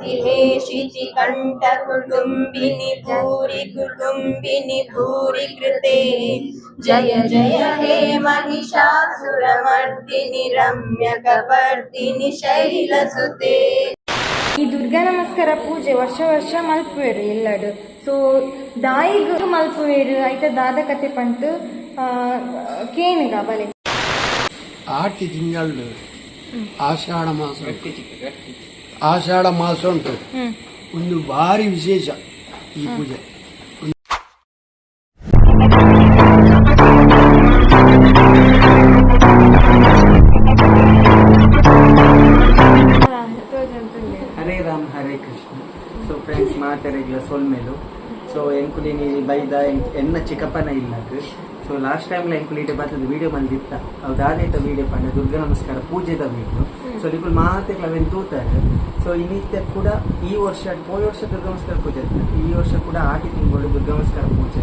भाति मे शितिकण्ठ कुटुम्बिनि भूरि कृते जय जय हे महिषासुरमर्दिनि रम्यकपर्दिनि शैलसुते. ಈ ದುರ್ಗಾ ನಮಸ್ಕಾರ ಪೂಜೆ ವರ್ಷ ವರ್ಷ ಮಲ್ಪುವೆರು ಎಲ್ಲಡು. ಸೊ ದಾಯಿಗೂ ಮಲ್ಪುವೆರು ಐತ ದಾದ ಕತೆ ಪಂಟು ಕೇನುಗ ಬಲೆ ಆಟಿ ತಿಂಗಳು ಆಷಾಢ ಮಾಸ ಉಂಟು. ಒಂದು ಭಾರಿ ವಿಶೇಷ ಈ ಪೂಜೆ. ಹರೇ ರಾಮ್ ಹರೇ ಕೃಷ್ಣ. ಸೊ ಫ್ರೆಂಡ್ಸ್ ಮಾತಾಡಿಲ್ಲ ಸೋಲ್ಮೇಲು. ಸೊ ಎಂಕುಲಿನಿ ಬೈದ ಎನ್ನ ಚಿಕ್ಕಪ್ಪನ ಇಲ್ಲದು. ಸೊ ಲಾಸ್ಟ್ ಟೈಮ್ಲ ಎಂಕುಲಿಟ ಬರ್ತದೆ ವೀಡಿಯೋ ಬಂದಿತ್ತ ಅವ್ರು ದಾದೇತ ವೀಡಿಯೋ ಪಂಡ ದುರ್ಗಾ ನಮಸ್ಕಾರ ಪೂಜೆದ ವೀಡಿಯೋ. ಸೊ ನಿಕ್ಕಳು ಮಾತೆಲ್ಲ ಅವೆನ್ ತೂತಾರೆ. ಸೊ ಇನ್ನಿತ್ತ ಕೂಡ ಈ ವರ್ಷ ಹೋದ ವರ್ಷ ದುರ್ಗಾ ನಮಸ್ಕಾರ ಪೂಜೆ ಈ ವರ್ಷ ಕೂಡ ಆಟಿ ತಿಂಗಳು ದುರ್ಗಾ ನಮಸ್ಕಾರ ಪೂಜೆ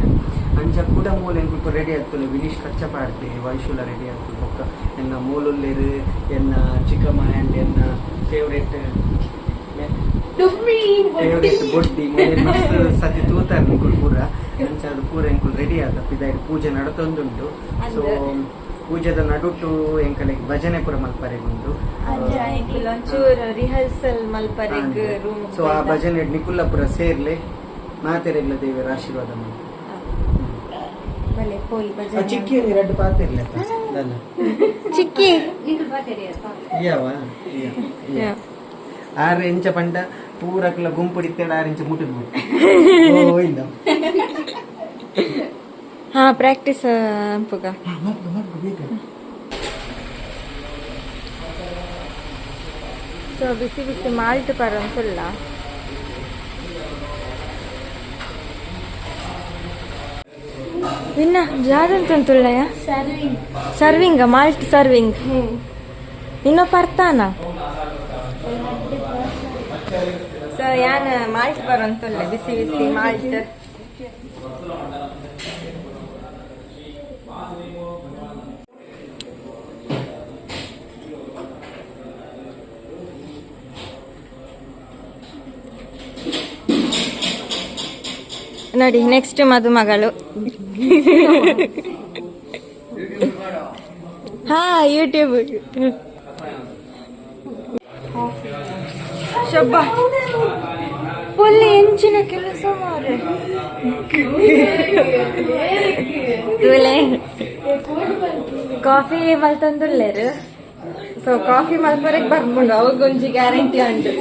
ಅಂಚ ಕೂಡ ಮೂಲ ಎಂಕುಲ್ಪ ರೆಡಿ ಆಗ್ತದೆ. ವಿನೀಶ್ ಕಚ್ಚ ಪಾಡ್ತೆ ವೈಶೂಲ ರೆಡಿ ಆಗ್ತದೆ. ಬೊಕ್ಕ ಎನ್ನ ಮೂಲುಲ್ಲೇರು ಎನ್ನ ಚಿಕ್ಕಮ್ಮ ಆ್ಯಂಡ್ ಎನ್ನ ಫೇವ್ರೇಟ್ ಬೊಟ್ಟಿ ಮಸ್ತ್ ಸತಿ ತೂತಾರೆ ನಿಂಕುಲ್ ಪೂರ ಅಂಚ ಅದು ಪೂರ ಎಂಕುಲ್ ರೆಡಿ ಆದ ಇದಾಯ್ತು ಪೂಜೆ ನಡತೊಂದುಂಟು. ಸೊ ಪೂಜೆದ ನಡುಟು ಎಂಕಲಿಗೆ ಭಜನೆ ಪುರ ಮಲ್ಪರೆಗುಂಡು. ರಿಹರ್ಸಲ್ ಮಲ್ಪರೆಗ್. ಸೊ ಆ ಭಜನೆ ನಿಕುಲ್ಲ ಪುರ ಸೇರ್ಲೆ ಮಾತೆರೆಗ್ಲ ದೇವರ ಆಶೀರ್ವಾದ ಮಾಡಿ ಚಿಕ್ಕಿ ಎರಡು ಪಾತ್ರೆ ಇರ್ಲ ಚಿಕ್ಕಿ ಯಾವ ಆರು ಇಂಚ ಪಂಡ ಪೂರಕ್ಲ ಗುಂಪುಡಿತ್ತೇಳ 6 ಇಂಚ ಮುಟ್ಟಿದ್ಬಿಟ್ಟು ಹಾ ಪ್ರಾಕ್ಟೀಸ್ ಅಂಪುಗ. ಸೊ ಬಿಸಿ ಬಿಸಿ ಮಾಲ್ಟ್ ಪರಂತುಲ್ಲ ಇನ್ನ ಜಾದಂತಂತುಳ್ಳಯ ಸರ್ವಿಂಗ್ ಮಾಲ್ಟ್ ಸರ್ವಿಂಗ್ ಇನ್ನೂ ಪರ್ತಾನ. ಸೊ ಯಾನ್ ಮಾಲ್ಟ್ ಬರಂತುಲ್ಲ ಬಿಸಿ ಬಿಸಿ ಮಾಲ್ಟ್. ನೋಡಿ ನೆಕ್ಸ್ಟ್ ಮದುಮಗಳು. ಹಾ ಯೂಟ್ಯೂಬ್ ಶಬ್ಬ ಪೊಲ್ಲಿ ಹೆಂಚಿನ ಕೆಲಸ ಮಾರೆ ಕಾಫಿ ಮಲ್ತಂದುಲ್ಲೇರು. ಸೊ ಕಾಫಿ ಮಲ್ಪರೆಗ್ ಬರ್ಕೊಂಡು ಅವಾಗೊಂಜಿ ಗ್ಯಾರಂಟಿ ಉಂಟು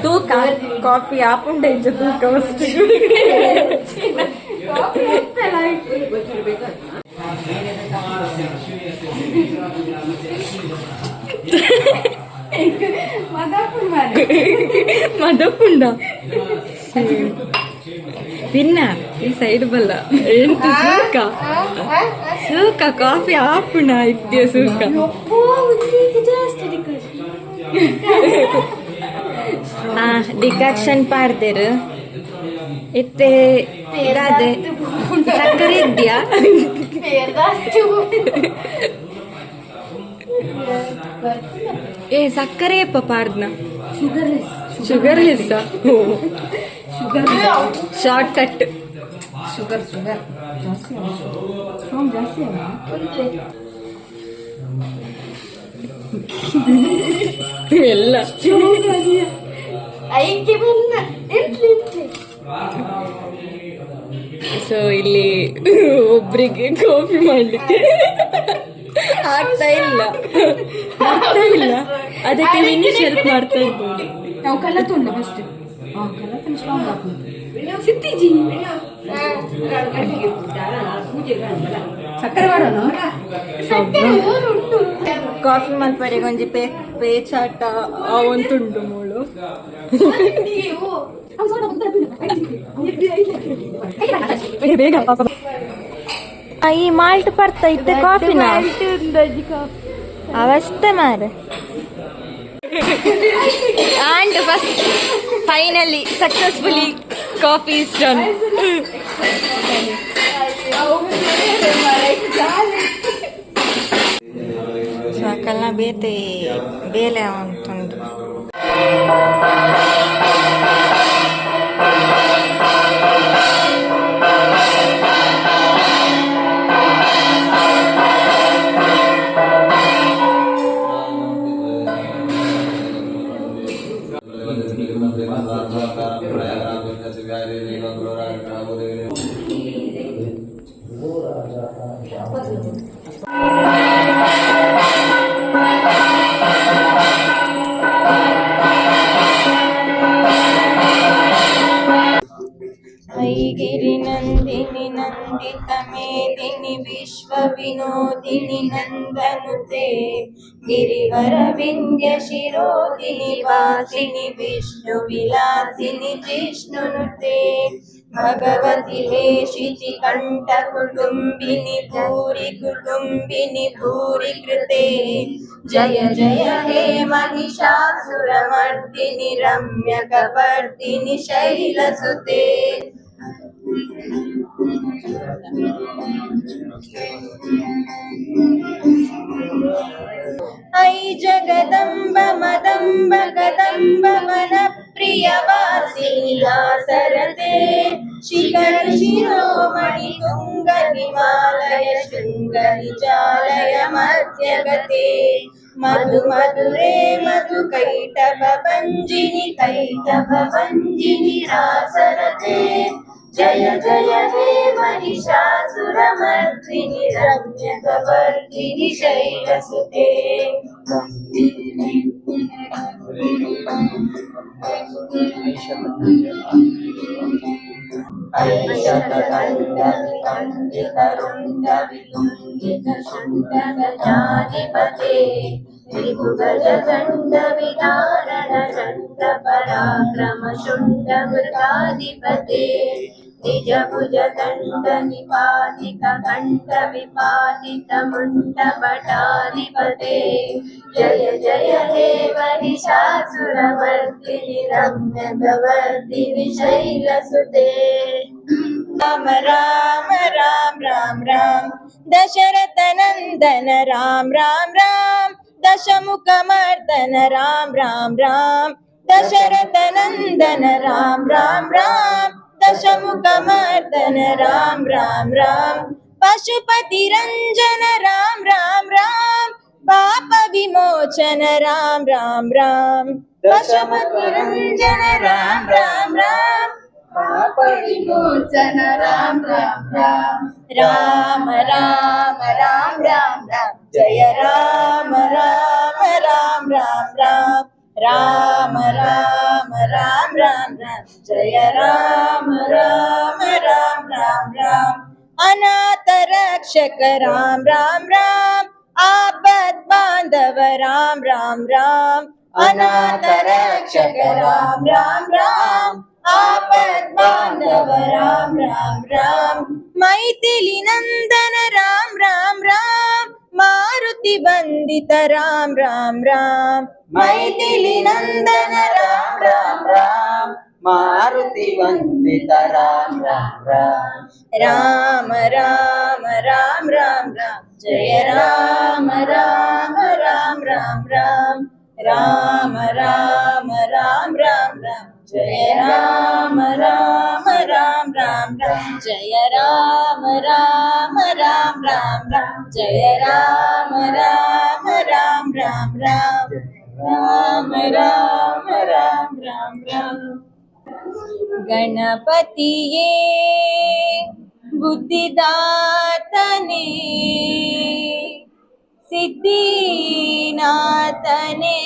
ತೂಕ ಕಾಫಿ ಆಪುಂಡೆ ಇಂಚ ತೂಕ ಅಷ್ಟು ಮದಪುಂಡ ಪಿನ್ನ ಈ ಸೈಡ್ ಬಲ್ಲ ಎಂಟು ಸೂಕ ಸೂಕ ಕಾಫಿ ಆಪುಣ ಇದ್ಯ ಸೂಕ ಡಿಕಾಕ್ಷನ್ ಪಾಡ್ದೇರು ಇತ್ತೆ ಇದಾದೆ ಸಕ್ಕರೆ ಇದ್ಯಾ ಏ ಸಕ್ಕರೆ ಎಪ್ಪ ಪಾಡ್ನ sugarless shortcut sugar ಎಲ್ಲ ಸೊ ಇಲ್ಲಿ ಒಬ್ರಿಗೆ ಕಾಫಿ ಮಾಡ್ಲಿಕ್ಕೆ ಆಗ್ತಾ ಇಲ್ಲ ಅದಕ್ಕೆ ವಿನೀಶ್ ಹೆಲ್ಪ್ ಮಾಡ್ತಾ ಇದ್ದೀವಿ. ನಾವು ಕಲ್ಲ ತುಂಡ ಫಸ್ಟ್ ಸಿತ್ತಿಜಿ ಸಕ್ಕರೆ ಕಾಫಿ ಮಲ್ಪರೆಗೆ ಒಂಜಿ ಪೇಚಾಟ ಅವಂತುಂಡು ಮೂಳು ಬೇಗ ಈ ಮಾಲ್ಟ್ ಬರ್ತಾ ಇತ್ತೆ ಕಾಫಿನ ಅವಸ್ಥೆ ಮಾರೆ. And finally, successfully, coffee is done. ಸಾಕಲ್ಲ ಬೇಲೆ ಅಂತಂದು मेदिनि विश्वविनोदिनि नन्दनुते गिरिवरविन्द्यशिरोदिनि वासिनि विष्णुविलासिनि जिष्णुनुते भगवति हेशिति कण्ठकुटुम्बिनि भूरि कुटुम्बिनि भूरि कृते जय जय हे महिषासुरमर्दिनि रम्यकपर्दिनि शैलसुते ऐ जगदम्ब मदम्ब कदम्ब मनप्रियवासिनि दासरते शिखर शिरोमणि तुंग हिमालय शृंग निजालय मध्यगते मधु मधुरे मधु कैटभ भञ्जिनि रासरते जय जय हे महिषासुरमर्दिनि रम्यकपर्दिनि शैलसुते ऐशतकण्डविकण्डितरुण्डवितुण्डितशुण्डगजाधिपते त्रिभुगजदण्डविधारण चण्डपराक्रम शुण्डमृगाधिपते निजभुजदण्डनिपातित कण्ठविपातित मुण्डपटाधिपते जय जय हे महिषासुरमर्दिनि रम्यकपर्दिनि शैलसुते राम राम राम राम राम दशरथ नंदन राम राम राम दशमुखमर्दन राम राम राम दशरथ नंदन राम राम राम दशमुखमर्दन राम राम राम पशुपति रंजन राम राम राम पाप विमोचन राम राम राम पशुपति रंजन राम राम राम पाप विमोचन राम राम राम राम राम राम राम राम जय राम राम राम राम राम राम राम राम राम राम जय राम राम राम राम राम अनाथ रक्षक राम राम राम आपद बांधव राम राम राम अनाथ रक्षक राम राम राम आपद बांधव राम राम राम मैथिली नंदन राम राम राम मारुति वंदित राम राम राम मैथिली नंदन राम राम राम मारुति वंदित राम राम राम राम राम राम राम राम जय राम राम राम राम राम राम राम राम राम राम जय राम राम राम राम राम जय राम राम राम राम राम जय राम राम राम राम राम राम राम राम राम राम गणपतिये बुद्धिदातने सिद्धिनाथने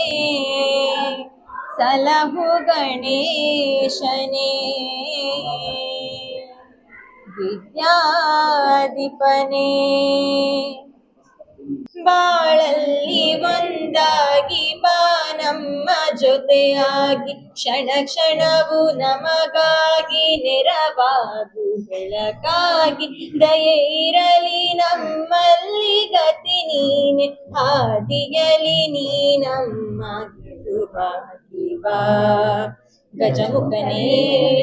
सलहु गणेशने विद्याधिपने ಬಾಳಲ್ಲಿ ಒಂದಾಗಿ ಬಾ ನಮ್ಮ ಜೊತೆಯಾಗಿ ಕ್ಷಣ ಕ್ಷಣವು ನಮಗಾಗಿ ನೆರವಾಗು ಬೆಳಕಾಗಿ ದಯೆ ಇರಲಿ ನಮ್ಮಲ್ಲಿ ಗತಿ ನೀನೆ ಹಾದಿಯಲಿ ನೀ ನಮ್ಮ ಗೆಲುವಾಗಿ ಬಾ ಗಜಮುಖನೇ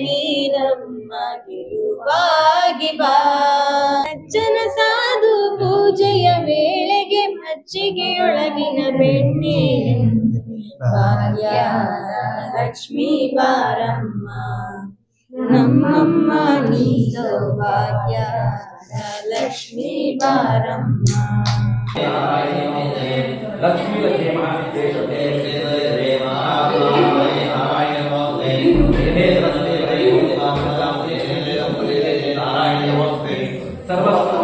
ನೀ ನಮ್ಮ ಗೆಲುವಾಗಿ ಬಾ ಅಜ್ಜನ ಸಾಧು ಪೂಜೆಯ ವೇಳೆಗೆ ಮಜ್ಜಿಗೆಯೊಳಗಿನ ಬೆಣ್ಣೆ ಭಾಗ್ಯ ಲಕ್ಷ್ಮೀ ಬಾರಮ್ಮ ನಮ್ಮಮ್ಮ ನೀ ಸೌಭಾಗ್ಯ ಲಕ್ಷ್ಮೀ ಬಾರಮ್ಮ ಸರ್ವ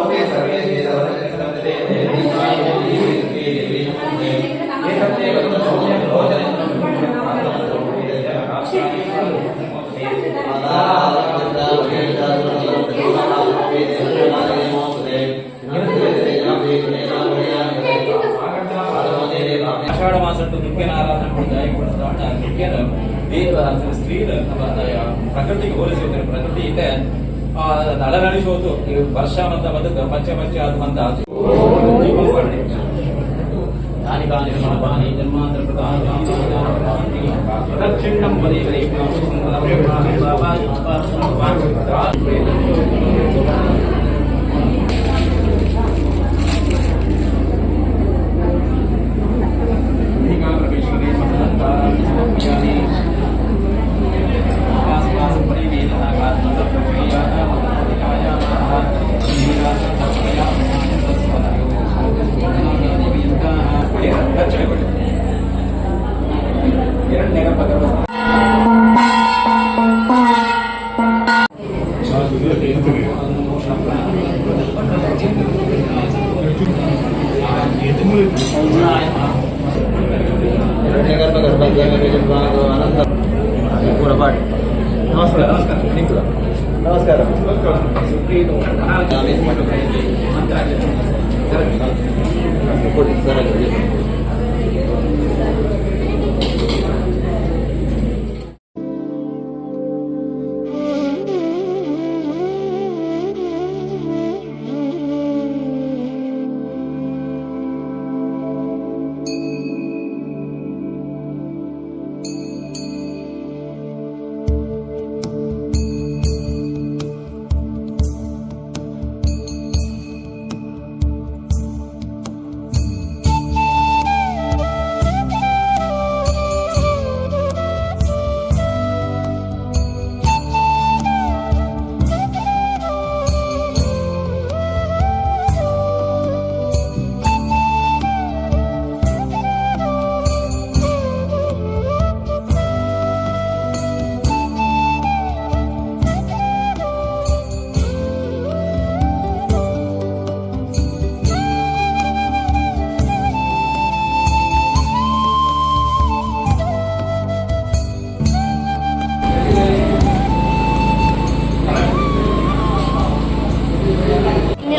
ಸ್ತ್ರೀ ಪ್ರಕೃತಿಗೆ ಹೋಲಿಸಿದ್ರೆ ಪ್ರಕೃತಿ ಇದೆ ಅಳನಳಿಸೋದು ವರ್ಷ ಅಂತ ಬಂದದ್ದು ಪಂಚ ಅದು ಅಂತ ದಕ್ಷಿಣಂ ನಮಸ್ಕಾರ.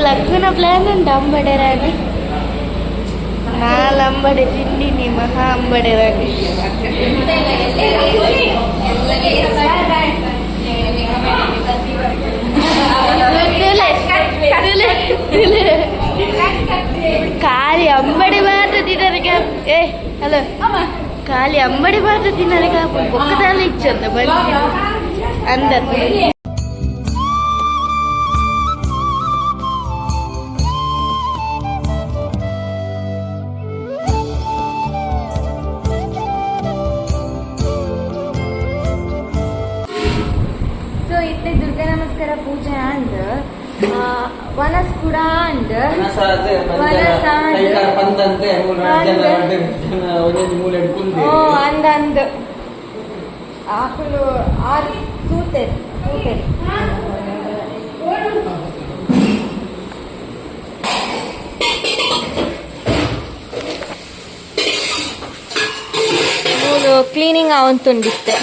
ಲಗ್ನ ಪ್ಲಾನ್ ಉಂಟು ಅಂಬಡೆರಾಗಿ ನಾಲಂಬಡೆ ತಿಂಡಿ ನಿಮ್ಮ ಅಂಬಡೆರಾಗಿ ಖಾಲಿ ಅಂಬಡಿ ಮಾತ್ರ ತಿನ್ನೋದಕ್ಕೆ ಹಲೋ ಖಾಲಿ ಅಂಬಡಿ ಮಾತ್ರ ತಿನ್ನೋದಕ್ಕೆ ಬೊಕ್ಕದಲ್ಲಿ ಇಚ್ಚಂತ ಬಂದು ಅಂದದ್ದು. ಸೊ ಇತ್ತೆ ದುರ್ಗಾ ನಮಸ್ಕಾರ ಪೂಜೆ ಅಂಡ್ ವನಸ್ ಕೂಡ ಅಂಡ್ ಅಂದ್ ಆಕುಲು ಆರು ಸೂತೆ ಕ್ಲೀನಿಂಗ್ ಅವಂತುಂಡಿತ್ತೆ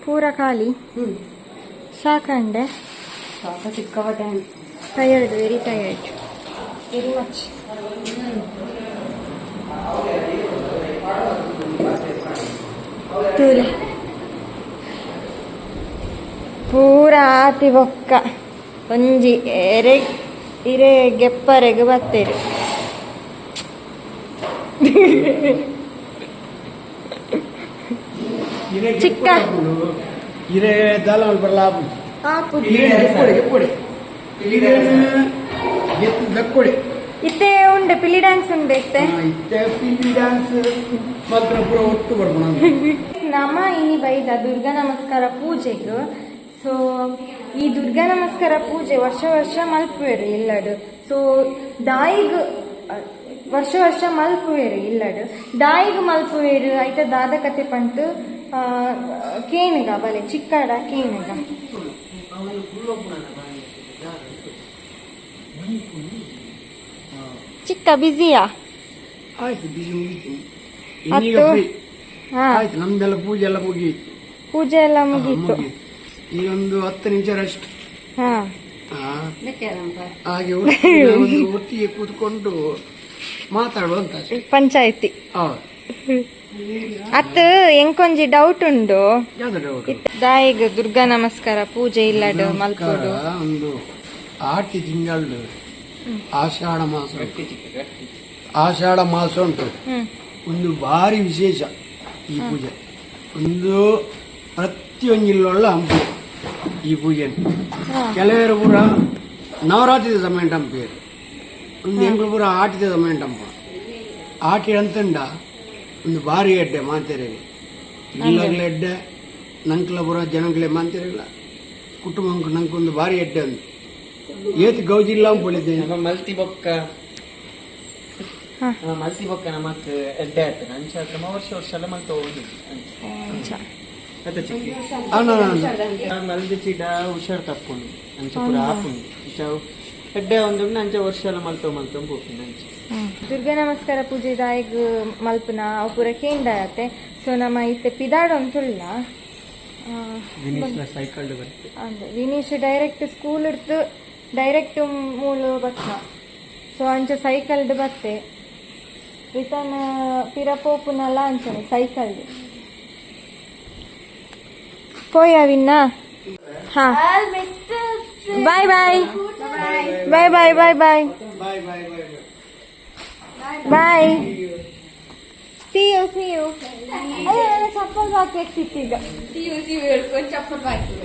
ಪೂರ ಖಾಲಿ ಸಾಕಂಡೆ ಸಿಕ್ಕಾಪಟ್ಟೆ tired very tired very much. ತೂಲೆ ಪೂರ ಆತಿ ಬೊಕ್ಕ ಒಂಜಿ ಎರೆ ಇರೆ ಗೆಪ್ಪರೆಗೆ ಬತ್ತೇರಿ ಚಿಕ್ಕ ಹಿರೇ ದಾಲ ಬರಲ್ಲ ದಕ್ಕೊಡೆ ಇತ್ತೆ ಉಂಡೆ ಪಿಲಿ ಡ್ಯಾನ್ಸ್ ಉಂಡೆ ಇತ್ತೆ ಪಿಲಿ ಡ್ಯಾನ್ಸ್ ಮಾತ್ರ ಪೂರ ಒಟ್ಟು ಬರ್ಬೋದು. ನಮ್ಮ ಇನಿ ಬೈದ ದುರ್ಗಾ ನಮಸ್ಕಾರ ಪೂಜೆಗೆ. ಸೊ ಈ ದುರ್ಗಾ ನಮಸ್ಕಾರ ಪೂಜೆ ವರ್ಷ ವರ್ಷ ಮಲ್ಪುವೆರು ಇಲ್ಲಡು. ಸೊ ದಾಯಿಗ್ ವರ್ಷ ವರ್ಷ ಮಲ್ಪುವೆರು ಇಲ್ಲಡು ದಾಯಿಗ್ ಮಲ್ಪುವೆರು ಐತ ದಾದ ಕತೆ ಪಂಟು ಕೇನುಗ ಬಲೆ ಚಿಕ್ಕಡ ಕೇನುಗ ಚಿಕ್ಕ ಬಿಸಿಯಾ ಆಯ್ತು ಬಿಸಿ ಮುಗೀತು. ಹತ್ತು ಆಯ್ತು ನಮ್ದೆಲ್ಲ ಪೂಜೆ ಎಲ್ಲ ಮುಗೀತು. ಪೂಜೆ ಎಲ್ಲ ಮುಗೀತು. ಈಗ ಒಂದು 10 ನಿಮಿಷ ರೆಸ್ಟ್. ಹಾಗೆ ಒಟ್ಟಿಗೆ ಕೂತ್ಕೊಂಡು ಮಾತಾಡುವಂತ ಪಂಚಾಯತಿ ಅತ್ತ ಎಂಕೊಂಜಿ ಡೌಟ್ ಉಂಡು ದಾಯಿಗ್ ದುರ್ಗಾ ನಮಸ್ಕಾರ ಪೂಜೆ ಇಲ್ಲಡು ಮಲ್ಪೋಡು ಒಂದು ಆಟಿ ತಿಂಗಳು ಆಷಾಢ ಮಾಸ ಉಂಟು ಒಂದು ಭಾರಿ ವಿಶೇಷ ಈ ಪೂಜೆ ಒಂದು ಪ್ರತಿಯೊಂದಿಲ್ಲ ಹಂಪಿ ಈ ಪೂಜೆ ಕೆಲವರು ಪೂರ ನವರಾತ್ರಿ ಸಮಯ ಹಂಪೇರು ಒಂದು ಎಂಕ್ಲು ಪೂರ ಆಟಿದ ಸಮಯ ಹಂಪ ಆಟಿ ಅಂತಂಡ ಒಂದು ಭಾರಿ ಎಡ್ಡೆ ಮಾತೆರೆಗೆ ಇಲ್ಲಗ್ಲ ಎಡ್ಡೆ ನಂಕ್ಲ ಪೂರ ಜನಗ್ಲೆ ಮಾತೆರೆಗ್ಲ ಕುಟುಂಬ ನಂಗೊಂದು ಭಾರಿ ಎಡ್ಡೆ ಒಂದು ಏತ್ ಗೌಜಿಲ್ಲ ಪೊಳಿದೆ ಮಲ್ತಿ ಬೊಕ್ಕ ನಮಕ್ ಎಡ್ಡೆ ಆಗ್ತದೆ ಅಂಚ ಕ್ರಮ ವರ್ಷ ಎಲ್ಲ ಮಲ್ತ ಹೋಗುದು ಮಲ್ದಿ ಚೀಟ ಹುಷಾರ್ ತಪ್ಪುಂಡು ಅಂಚ ಪೂರ ಹಾಪುಂಡು ಎಡ್ಡೆ ಒಂದು ಅಂಚ ವರ್ಷ ಎಲ್ಲ ಮಲ್ತವ್ ಹೋಗ್ತೀನಿ ಅಂಚ ದುರ್ಗಾ ನಮಸ್ಕಾರ ಪೂಜೆ ದಾಯಿಗ್ ಮಲ್ಪನ ಅವು ಪೂರ ಕೇಂಡಾಯತ್ತೆ ಸೊ ನಮ್ಮ ಇತ್ತೆ ಪಿದಾಡ್ ಅಂತುಲ್ಲ ಸೈಕಲ್ ವಿನೀಶ್ ಡೈರೆಕ್ಟ್ ಸ್ಕೂಲ್ ಇಡ್ತು ಡೈರೆಕ್ಟ್ ಮೂಲು ಬತ್ತ ಸೊ ಅಂಚ ಸೈಕಲ್ಡ್ ಬತ್ತೆ ರಿಟರ್ನ್ ಪಿರಪೋಪುನಲ್ಲ ಅಂಚನೆ ಸೈಕಲ್ಡ್ ಪೋಯಾವಿನ್ನ ಹಾ ಬಾಯ್ ಬಾಯ್ ಬಾಯ್ ಬಾಯ್ ಬಾಯ್ ಬಾಯ್ ಬಾಯ್ ಸಿ ಯು ಅಯ್ಯೋ ಚಪ್ಪಲ್ ಹಾಕಿ ಸಿಕ್ಕೀಗ ಹೇಳ್ಕೊಂಡು ಚಪ್ಪಲ್ ಬಾಕಿ